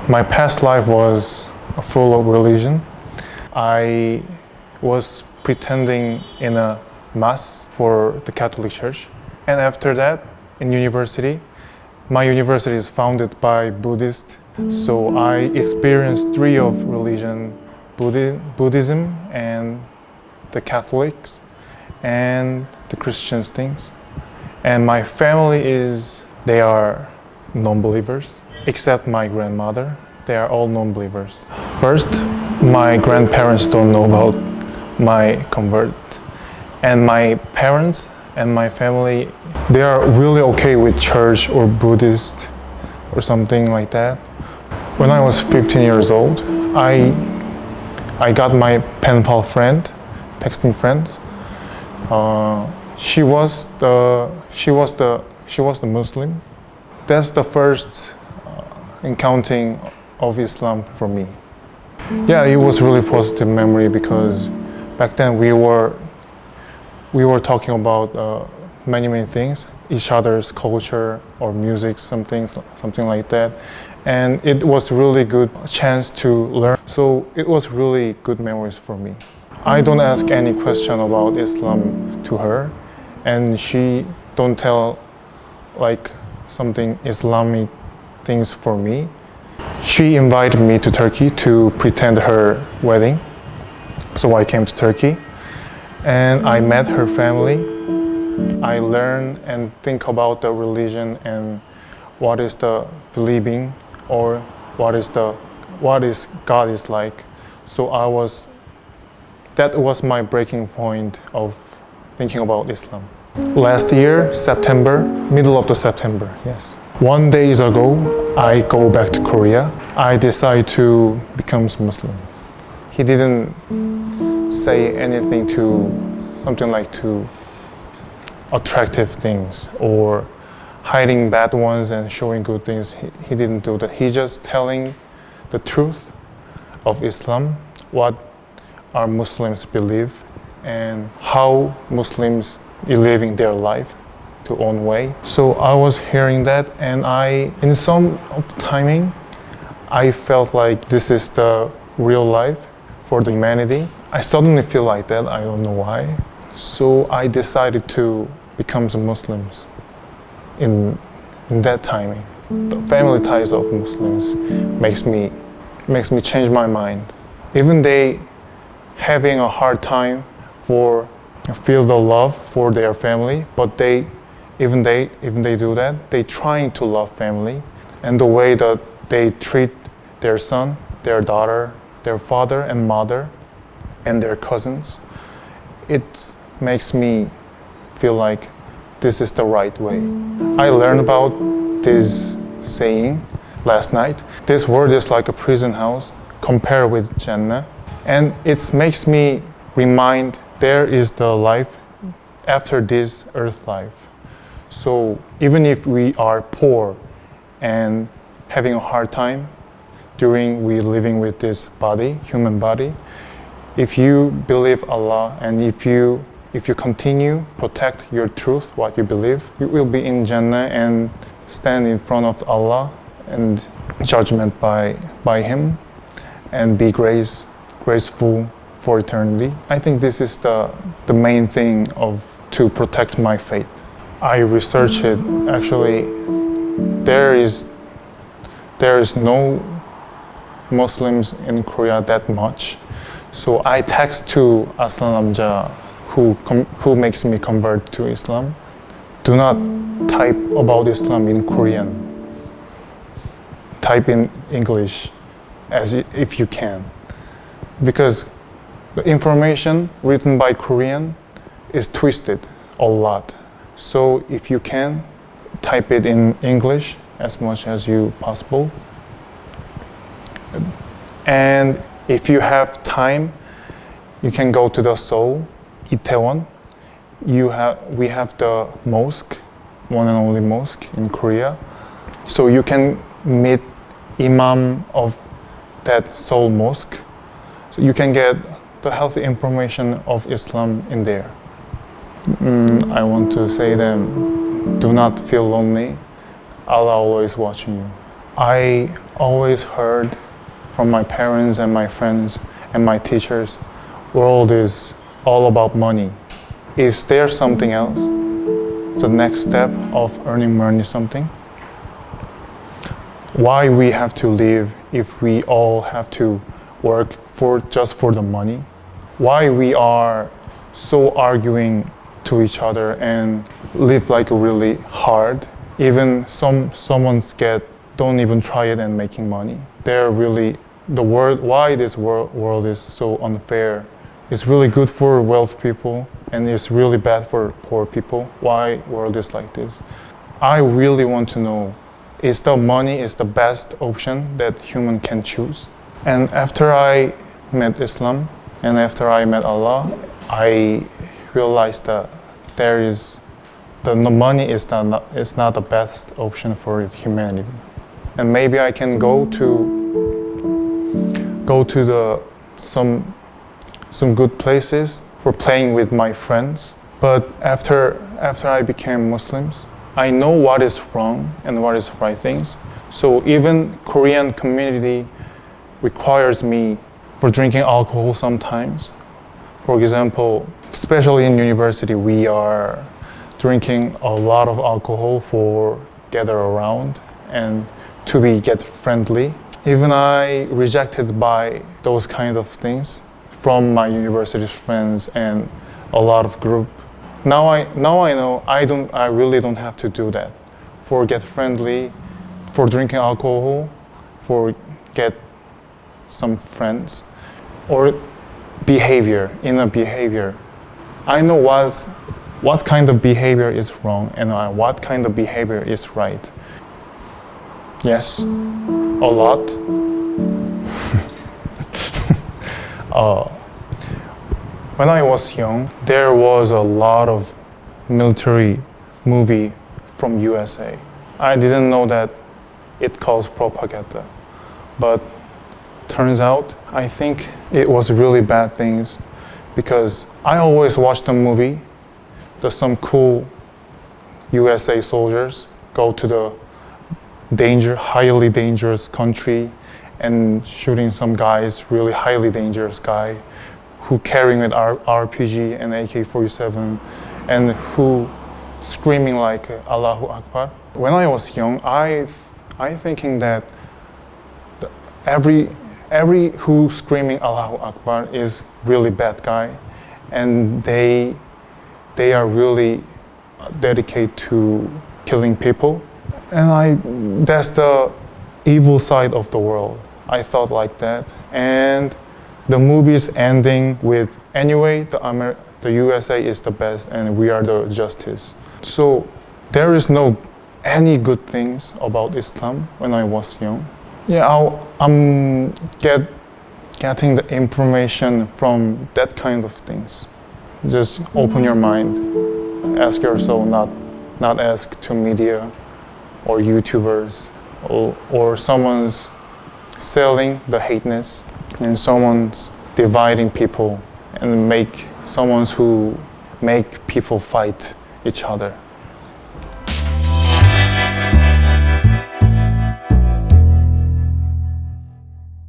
My past life was full of religion. I was pretending in a mass for the Catholic Church. And after that, in university, my university is founded by Buddhists. So I experienced three of religion, Buddhism and the Catholics and the Christians things. And my family they are non-believers, except my grandmother. They are all non-believers. First, my grandparents don't know about my convert. And my parents and my family, they are really okay with church or Buddhist or something like that. When I was 15 years old, I got my pen pal friend, texting friends. She was the Muslim. That's the first encountering of Islam for me. Yeah, it was really positive memory because back then we were talking about many things, each other's culture or music, something like that, and it was really good chance to learn. So it was really good memories for me. I don't ask any question about Islam to her, and she don't tell like something Islamic things for me. She invited me to Turkey to pretend her wedding. So I came to Turkey and I met her family. I learned and think about the religion and what is the believing or what is God is like. So that was my breaking point of thinking about Islam. Last year, middle of September, yes. 1 day ago, I go back to Korea. I decide to become Muslim. He didn't say anything to something like to attractive things or hiding bad ones and showing good things. He didn't do that. He just telling the truth of Islam, what our Muslims believe and how Muslims are living their life to own way. So I was hearing that and in some of timing, I felt like this is the real life for the humanity. I suddenly feel like that, I don't know why. So I decided to become some Muslims in that timing. The family ties of Muslims makes me change my mind. Even they having a hard time for feel the love for their family, but even they do that, they trying to love family, and the way that they treat their son, their daughter, their father and mother, and their cousins, it makes me feel like this is the right way. I learned about this saying last night. This world is like a prison house compared with Jannah, and it makes me remind there is the life after this earth life. So even if we are poor and having a hard time during we living with this body, human body, if you believe Allah and if you continue protect your truth, what you believe, you will be in Jannah and stand in front of Allah and judgment by Him and be graceful for eternity. I think this is the main thing to protect my faith. I researched it. Actually, there is no Muslims in Korea that much. So I text to Aslan Namja who makes me convert to Islam. Do not type about Islam in Korean. Type in English if you can. Because the information written by Korean is twisted a lot. So if you can, type it in English as much as you possible. And if you have time, you can go to the Seoul, Itaewon. We have the mosque, one and only mosque in Korea. So you can meet imam of that Seoul mosque. So you can get the healthy information of Islam in there. I want to say them, do not feel lonely. Allah always watching you. I always heard from my parents and my friends and my teachers, world is all about money. Is there something else? The next step of earning money something? Why we have to live if we all have to work just for the money? Why we are so arguing to each other and live like really hard? Even someone's don't even try it and making money. They're really why this world is so unfair. It's really good for wealthy people and it's really bad for poor people. Why world is like this? I really want to know, is the money is the best option that human can choose? And after I met Islam and after I met Allah, I realized that the money is not the best option for humanity. And maybe I can go to some good places for playing with my friends. But after I became Muslims, I know what is wrong and what is right things. So even Korean community requires me for drinking alcohol sometimes. For example, especially in university, we are drinking a lot of alcohol for gather around and to get friendly. Even I rejected by those kind of things from my university friends and a lot of group. Now I know I really don't have to do that. For get friendly, for drinking alcohol, for get some friends, or inner behavior. I know what kind of behavior is wrong and what kind of behavior is right. Yes, a lot. When I was young, there was a lot of military movie from USA. I didn't know that it caused propaganda, but turns out I think it was really bad things because I always watch the movie. There's some cool USA soldiers go to the highly dangerous country and shooting some guys, really highly dangerous guy who carrying with RPG and AK-47 and who screaming like Allahu Akbar. When I was young, I thinking that every who screaming Allahu Akbar is really bad guy and they are really dedicated to killing people. And that's the evil side of the world. I thought like that. And the movie's ending with, anyway, the USA is the best and we are the justice. So there is no any good things about Islam when I was young. Yeah, I'm getting the information from that kind of things. Just open your mind, ask yourself, not ask to media or YouTubers or someone's selling the hateness and someone's dividing people and someone's who make people fight each other.